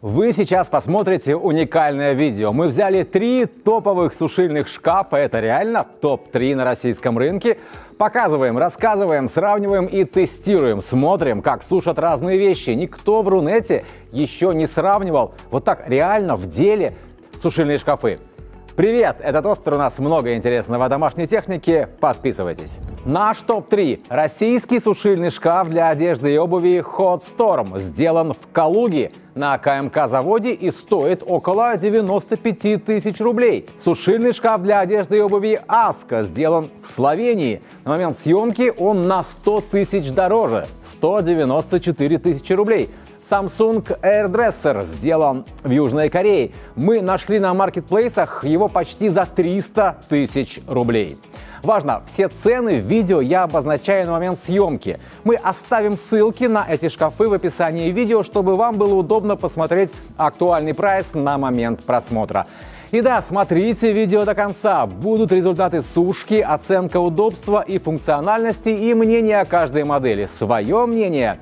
Вы сейчас посмотрите уникальное видео. Мы взяли 3 топовых сушильных шкафа, это реально топ-3 на российском рынке. Показываем, рассказываем, сравниваем и тестируем. Смотрим, как сушат разные вещи. Никто в Рунете еще не сравнивал вот так реально в деле сушильные шкафы. Привет! Это Тостер, у нас много интересного о домашней технике. Подписывайтесь. Наш топ-3. Российский сушильный шкаф для одежды и обуви Hot Storm. Сделан в Калуге на КМК-заводе и стоит около 95 тысяч рублей. Сушильный шкаф для одежды и обуви Aska сделан в Словении. На момент съемки он на 100 тысяч дороже – 194 тысячи рублей. Samsung AirDresser сделан в Южной Корее. Мы нашли на маркетплейсах его почти за 300 тысяч рублей. Важно, все цены в видео я обозначаю на момент съемки. Мы оставим ссылки на эти шкафы в описании видео, чтобы вам было удобно посмотреть актуальный прайс на момент просмотра. И да, смотрите видео до конца. Будут результаты сушки, оценка удобства и функциональности и мнение о каждой модели. Свое мнение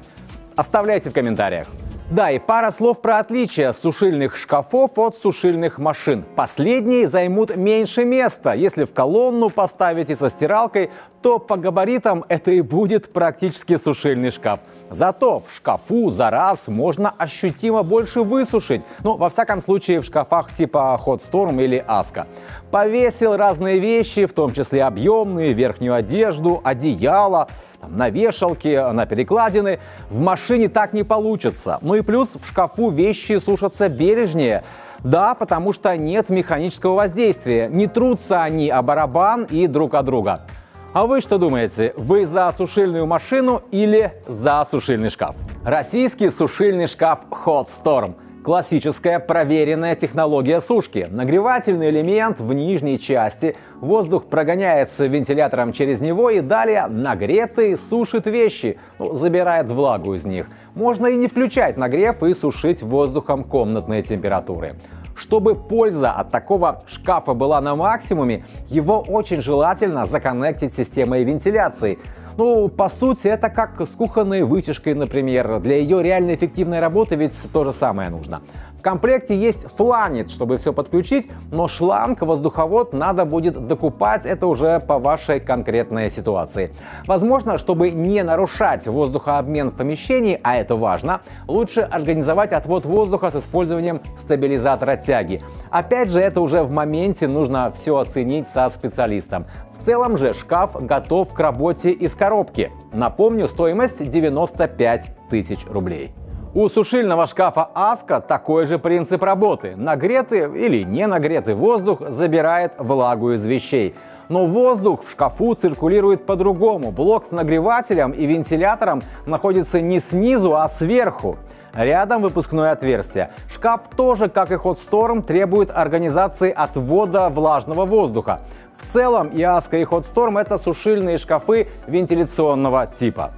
оставляйте в комментариях. Да, и пара слов про отличия сушильных шкафов от сушильных машин. Последние займут меньше места. Если в колонну поставите со стиралкой, то по габаритам это и будет практически сушильный шкаф. Зато в шкафу за раз можно ощутимо больше высушить. Ну, во всяком случае, в шкафах типа Hot Storm или Aska. Повесил разные вещи, в том числе объемные, верхнюю одежду, одеяло, на вешалке, на перекладины. В машине так не получится. Ну и плюс в шкафу вещи сушатся бережнее. Да, потому что нет механического воздействия. Не трутся они о барабан и друг от друга. А вы что думаете? Вы за сушильную машину или за сушильный шкаф? Российский сушильный шкаф Hot Storm. Классическая проверенная технология сушки. Нагревательный элемент в нижней части. Воздух прогоняется вентилятором через него и далее нагретый сушит вещи, забирает влагу из них. Можно и не включать нагрев и сушить воздухом комнатной температуры. Чтобы польза от такого шкафа была на максимуме, его очень желательно законнектить с системой вентиляции. Ну, по сути, это как с кухонной вытяжкой, например. Для ее реально эффективной работы ведь то же самое нужно. В комплекте есть фланец, чтобы все подключить, но шланг, воздуховод надо будет докупать, это уже по вашей конкретной ситуации. Возможно, чтобы не нарушать воздухообмен в помещении, а это важно, лучше организовать отвод воздуха с использованием стабилизатора тяги. Опять же, это уже в моменте нужно все оценить со специалистом. В целом же шкаф готов к работе из коробки. Напомню, стоимость 95 тысяч рублей. У сушильного шкафа Aska такой же принцип работы. Нагретый или не нагретый воздух забирает влагу из вещей. Но воздух в шкафу циркулирует по-другому. Блок с нагревателем и вентилятором находится не снизу, а сверху. Рядом выпускное отверстие. Шкаф тоже, как и Hot Storm, требует организации отвода влажного воздуха. В целом и Aska, и Hot Storm — это сушильные шкафы вентиляционного типа.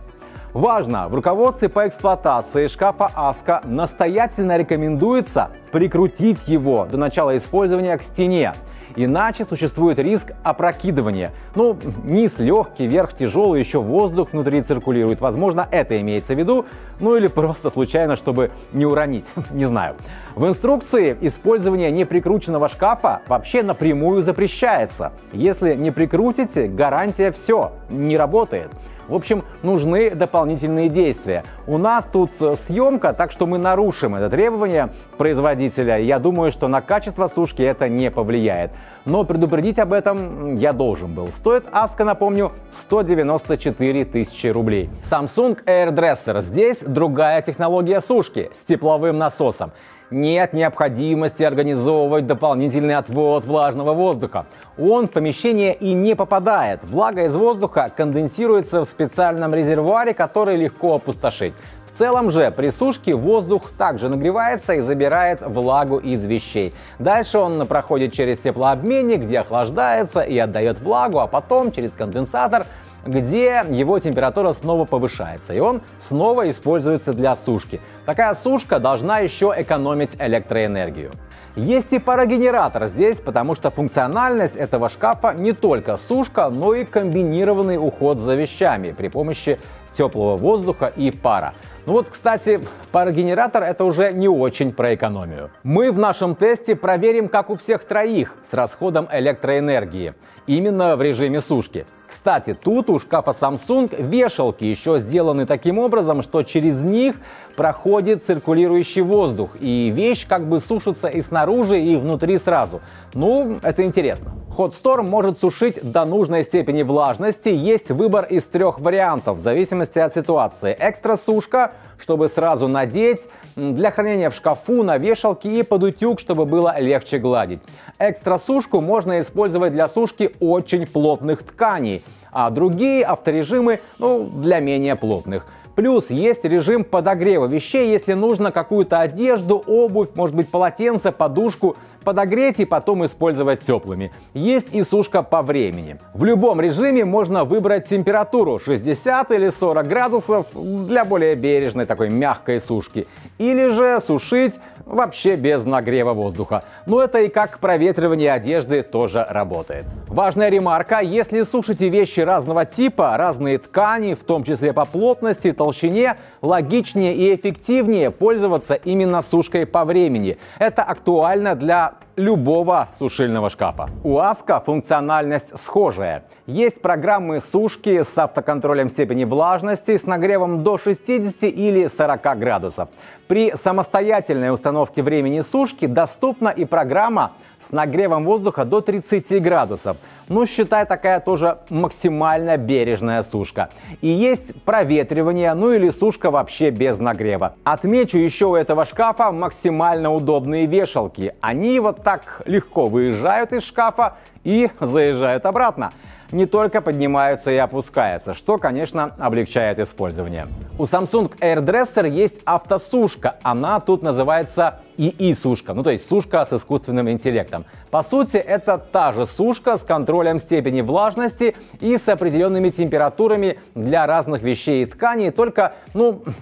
Важно! В руководстве по эксплуатации шкафа Aska настоятельно рекомендуется прикрутить его до начала использования к стене. Иначе существует риск опрокидывания. Ну, низ легкий, верх тяжелый, еще воздух внутри циркулирует. Возможно, это имеется в виду. Ну или просто случайно, чтобы не уронить. Не знаю. В инструкции использование неприкрученного шкафа вообще напрямую запрещается. Если не прикрутите, гарантия все, не работает. В общем, нужны дополнительные действия. У нас тут съемка, так что мы нарушим это требование производителя. Я думаю, что на качество сушки это не повлияет. Но предупредить об этом я должен был. Стоит Aska, напомню, 194 тысячи рублей. Samsung AirDresser. Здесь другая технология сушки с тепловым насосом. Нет необходимости организовывать дополнительный отвод влажного воздуха. Он в помещение и не попадает. Влага из воздуха конденсируется в специальном резервуаре, который легко опустошить. В целом же при сушке воздух также нагревается и забирает влагу из вещей. Дальше он проходит через теплообменник, где охлаждается и отдает влагу, а потом через конденсатор, где его температура снова повышается, и он снова используется для сушки. Такая сушка должна еще экономить электроэнергию. Есть и парогенератор здесь, потому что функциональность этого шкафа не только сушка, но и комбинированный уход за вещами при помощи теплого воздуха и пара. Ну вот, кстати, парогенератор — это уже не очень про экономию. Мы в нашем тесте проверим, как у всех троих, с расходом электроэнергии. Именно в режиме сушки. Кстати, тут у шкафа Samsung вешалки еще сделаны таким образом, что через них проходит циркулирующий воздух, и вещь как бы сушится и снаружи, и внутри сразу. Ну, это интересно. Hot Storm может сушить до нужной степени влажности. Есть выбор из 3 вариантов, в зависимости от ситуации. Экстра-сушка, чтобы сразу надеть, для хранения в шкафу, на вешалке, и под утюг, чтобы было легче гладить. Экстра-сушку можно использовать для сушки очень плотных тканей, а другие авторежимы, для менее плотных. Плюс есть режим подогрева вещей, если нужно какую-то одежду, обувь, может быть полотенце, подушку подогреть и потом использовать теплыми. Есть и сушка по времени. В любом режиме можно выбрать температуру 60 или 40 градусов для более бережной такой мягкой сушки. Или же сушить вообще без нагрева воздуха. Но это и как проветривание одежды тоже работает. Важная ремарка: если сушите вещи разного типа, разные ткани, в том числе по плотности, толщине, логичнее и эффективнее пользоваться именно сушкой по времени. Это актуально для любого сушильного шкафа. У Aska функциональность схожая. Есть программы сушки с автоконтролем степени влажности с нагревом до 60 или 40 градусов. При самостоятельной установке времени сушки доступна и программа с нагревом воздуха до 30 градусов. Ну, считай, такая тоже максимально бережная сушка. И есть проветривание, или сушка вообще без нагрева. Отмечу еще у этого шкафа максимально удобные вешалки. Они вот так легко выезжают из шкафа и заезжают обратно. Не только поднимаются и опускаются, что, конечно, облегчает использование. У Samsung AirDresser есть автосушка. Она тут называется ИИ-сушка, то есть сушка с искусственным интеллектом. По сути, это та же сушка с контролем степени влажности и с определенными температурами для разных вещей и тканей, только,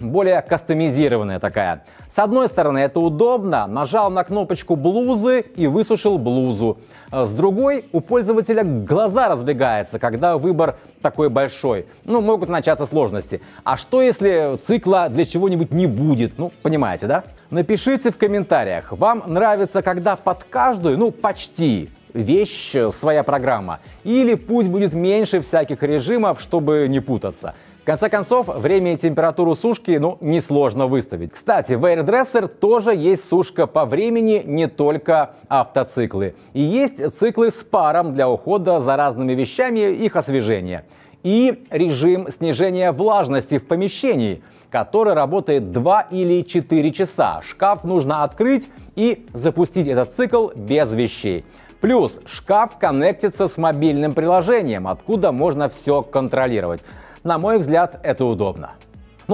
более кастомизированная такая. С одной стороны, это удобно. Нажал на кнопочку блузы и высушил блузу. С другой, у пользователя глаза разбегаются, когда выбор такой большой. Могут начаться сложности. А что, если цикла для чего-нибудь не будет? Понимаете, да? Напишите в комментариях, вам нравится, когда под каждую, почти, вещь своя программа. Или пусть будет меньше всяких режимов, чтобы не путаться. В конце концов, время и температуру сушки, несложно выставить. Кстати, в AirDresser тоже есть сушка по времени, не только автоциклы. И есть циклы с паром для ухода за разными вещами, их освежения. И режим снижения влажности в помещении, который работает 2 или 4 часа. Шкаф нужно открыть и запустить этот цикл без вещей. Плюс шкаф коннектится с мобильным приложением, откуда можно все контролировать. На мой взгляд, это удобно.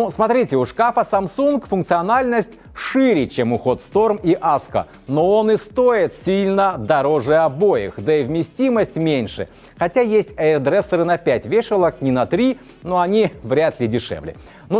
Смотрите, у шкафа Samsung функциональность шире, чем у Hot Storm и Aska, но он и стоит сильно дороже обоих, да и вместимость меньше. Хотя есть AirDresser на 5 вешалок, не на 3, но они вряд ли дешевле.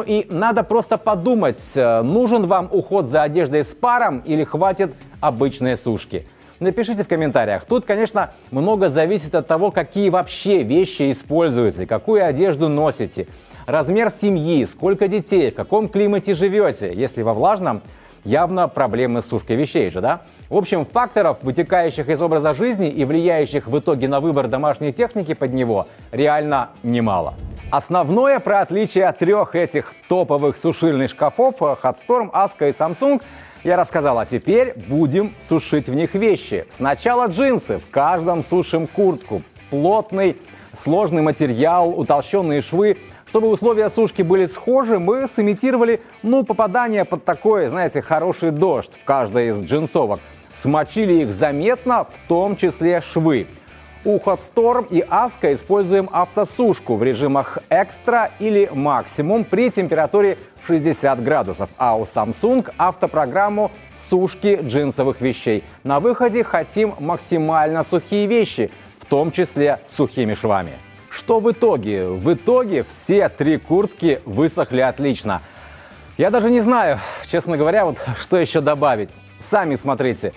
И надо просто подумать, нужен вам уход за одеждой с паром или хватит обычной сушки. Напишите в комментариях. Тут, конечно, много зависит от того, какие вообще вещи используются, какую одежду носите, размер семьи, сколько детей, в каком климате живете. Если во влажном, явно проблемы с сушкой вещей же, да? В общем, факторов, вытекающих из образа жизни и влияющих в итоге на выбор домашней техники под него, реально немало. Основное про отличие от 3 этих топовых сушильных шкафов Hot Storm, Aska и Samsung я рассказал, а теперь будем сушить в них вещи. Сначала джинсы, в каждом сушим куртку. Плотный, сложный материал, утолщенные швы. Чтобы условия сушки были схожи, мы сымитировали, попадание под такой, хороший дождь в каждой из джинсовок. Смочили их заметно, в том числе швы. У Hot Storm и Aska используем автосушку в режимах экстра или максимум при температуре 60 градусов, а у Samsung автопрограмму сушки джинсовых вещей. На выходе хотим максимально сухие вещи, в том числе с сухими швами. Что в итоге? В итоге все 3 куртки высохли отлично. Я даже не знаю, честно говоря, что еще добавить. Сами смотрите.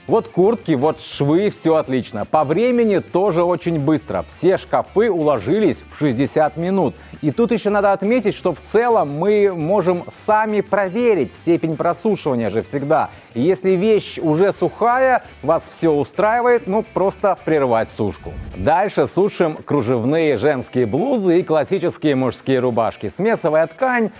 Вот куртки, вот швы, все отлично. По времени тоже очень быстро. Все шкафы уложились в 60 минут. И тут еще надо отметить, что в целом мы можем сами проверить степень просушивания же всегда. И если вещь уже сухая, вас все устраивает, ну просто прервать сушку. Дальше сушим кружевные женские блузы и классические мужские рубашки. Смесовая ткань,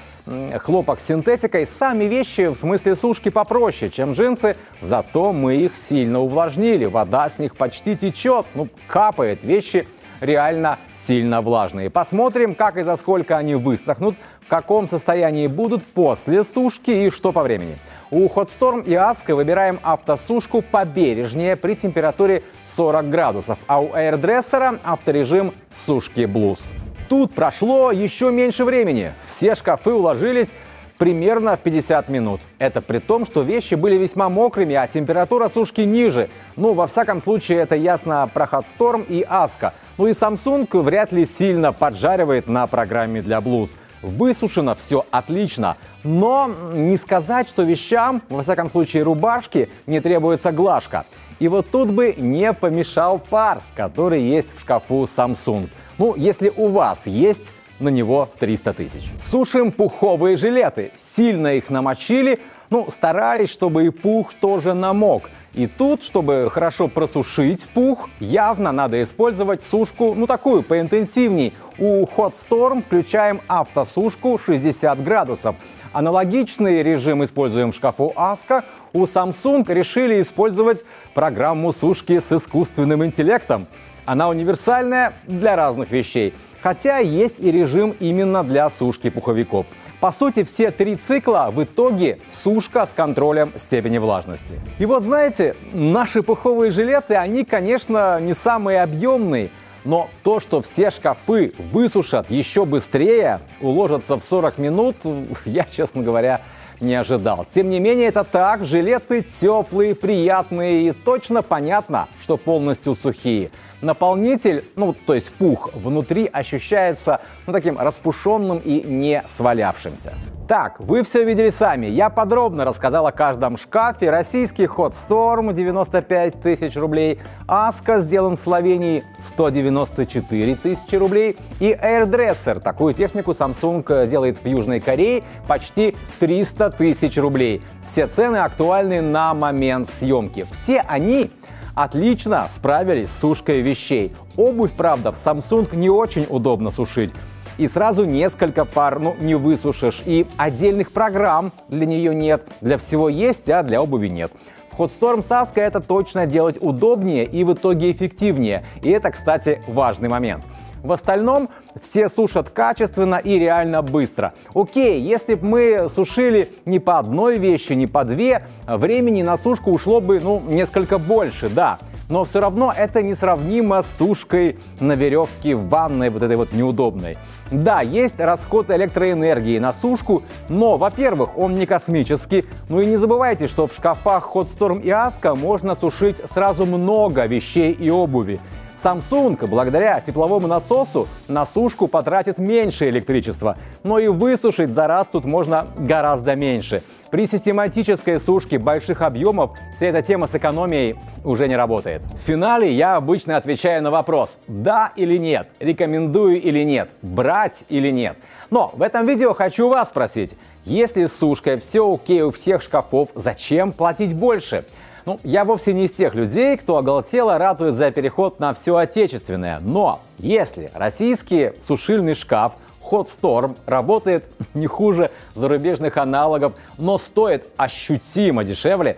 хлопок с синтетикой. Сами вещи в смысле сушки попроще, чем джинсы, зато мы их сильно увлажнили. Вода с них почти течет, ну капает. Вещи реально сильно влажные. Посмотрим, как и за сколько они высохнут, в каком состоянии будут после сушки и что по времени. У HotStorm и Aska выбираем автосушку побережнее при температуре 40 градусов, а у AirDresser авторежим сушки блуз. Тут прошло еще меньше времени. Все шкафы уложились примерно в 50 минут. Это при том, что вещи были весьма мокрыми, а температура сушки ниже. Ну, во всяком случае, это ясно про HotStorm и Aska. Ну и Samsung вряд ли сильно поджаривает на программе для блуз. Высушено все отлично, но не сказать, что вещам, во всяком случае рубашке, не требуется глажка. И вот тут бы не помешал пар, который есть в шкафу Samsung. Ну, если у вас есть на него 300 тысяч. Сушим пуховые жилеты. Сильно их намочили, ну, старались, чтобы и пух тоже намок. И тут, чтобы хорошо просушить пух, явно надо использовать сушку, ну, такую, поинтенсивней. У HotStorm включаем автосушку 60 градусов. Аналогичный режим используем в шкафу Aska. У Samsung решили использовать программу сушки с искусственным интеллектом. Она универсальная для разных вещей. Хотя есть и режим именно для сушки пуховиков. По сути, все 3 цикла в итоге сушка с контролем степени влажности. И вот знаете, наши пуховые жилеты, они, конечно, не самые объемные. Но то, что все шкафы высушат еще быстрее, уложатся в 40 минут, я, честно говоря, не ожидал. Тем не менее, это так. Жилеты теплые, приятные и точно понятно, что полностью сухие. Наполнитель, ну то есть пух, внутри ощущается таким распушенным и не свалявшимся. Так, вы все видели сами. Я подробно рассказал о каждом шкафе. Российский HotStorm 95 тысяч рублей, Aska сделан в Словении 194 тысячи рублей и AirDresser. Такую технику Samsung делает в Южной Корее почти 300 тысяч рублей. Все цены актуальны на момент съемки. Все они отлично справились с сушкой вещей. Обувь, правда, в Samsung не очень удобно сушить. И сразу несколько пар, ну, не высушишь. И отдельных программ для нее нет. Для всего есть, а для обуви нет. В HotStorm с Aska это точно делать удобнее и в итоге эффективнее. И это, кстати, важный момент. В остальном все сушат качественно и реально быстро. Окей, если бы мы сушили не по одной вещи, не по две, времени на сушку ушло бы, ну, несколько больше, да. Но все равно это несравнимо с сушкой на веревке в ванной, вот этой вот неудобной. Да, есть расход электроэнергии на сушку, но, во-первых, он не космический. Ну и не забывайте, что в шкафах HotStorm и Aska можно сушить сразу много вещей и обуви. Samsung, благодаря тепловому насосу, на сушку потратит меньше электричества, но и высушить за раз тут можно гораздо меньше. При систематической сушке больших объемов вся эта тема с экономией уже не работает. В финале я обычно отвечаю на вопрос: да или нет, рекомендую или нет, брать или нет. Но в этом видео хочу вас спросить: если с сушкой все окей у всех шкафов, зачем платить больше? Ну, я вовсе не из тех людей, кто оголтело ратует за переход на все отечественное. Но если российский сушильный шкаф HotStorm работает не хуже зарубежных аналогов, но стоит ощутимо дешевле,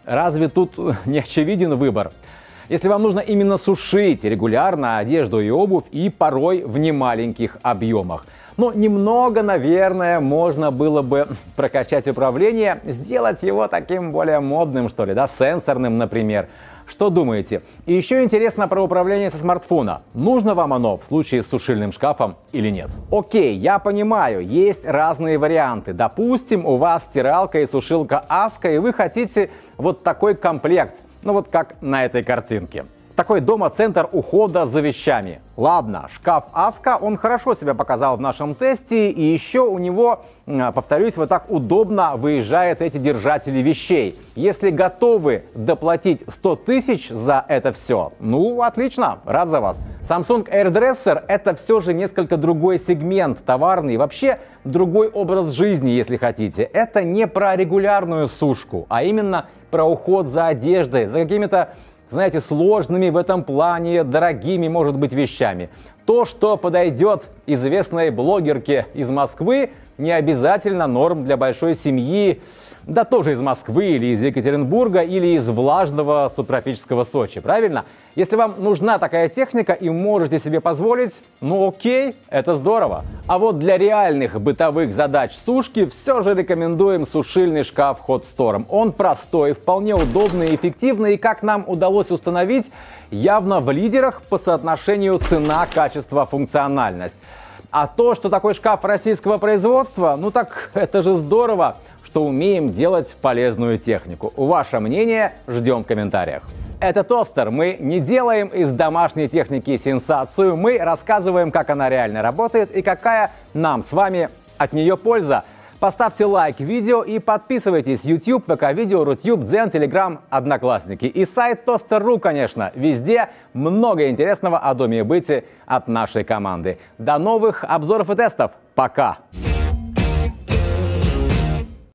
разве тут не очевиден выбор? Если вам нужно именно сушить регулярно одежду и обувь, и порой в немаленьких объемах. Но немного, наверное, можно было бы прокачать управление, сделать его таким более модным, что ли, да, сенсорным, например. Что думаете? И еще интересно про управление со смартфона. Нужно вам оно в случае с сушильным шкафом или нет? Окей, я понимаю, есть разные варианты. Допустим, у вас стиралка и сушилка Aska, и вы хотите вот такой комплект, ну вот как на этой картинке. Такой дома-центр ухода за вещами. Ладно, шкаф Аска, он хорошо себя показал в нашем тесте, и еще у него, повторюсь, вот так удобно выезжают эти держатели вещей. Если готовы доплатить 100 тысяч за это все, ну, отлично, рад за вас. Samsung AirDresser — это все же несколько другой сегмент товарный, вообще другой образ жизни, если хотите. Это не про регулярную сушку, а именно про уход за одеждой, за какими-то, знаете, сложными в этом плане, дорогими, может быть, вещами. То, что подойдет известной блогерке из Москвы, не обязательно норм для большой семьи, да тоже из Москвы или из Екатеринбурга или из влажного субтропического Сочи, правильно? Если вам нужна такая техника и можете себе позволить, ну окей, это здорово. А вот для реальных бытовых задач сушки все же рекомендуем сушильный шкаф Hot Storm. Он простой, вполне удобный и эффективный, и, как нам удалось установить, явно в лидерах по соотношению цена-качество-функциональность. А то, что такой шкаф российского производства, ну так это же здорово, что умеем делать полезную технику. Ваше мнение ждем в комментариях. Это тостер. Мы не делаем из домашней техники сенсацию, мы рассказываем, как она реально работает и какая нам с вами от нее польза. Поставьте лайк видео и подписывайтесь. YouTube, ВК-видео, Рутюб, Дзен, Телеграм, Одноклассники. И сайт Toster.ru, конечно. Везде много интересного о доме и быте от нашей команды. До новых обзоров и тестов. Пока!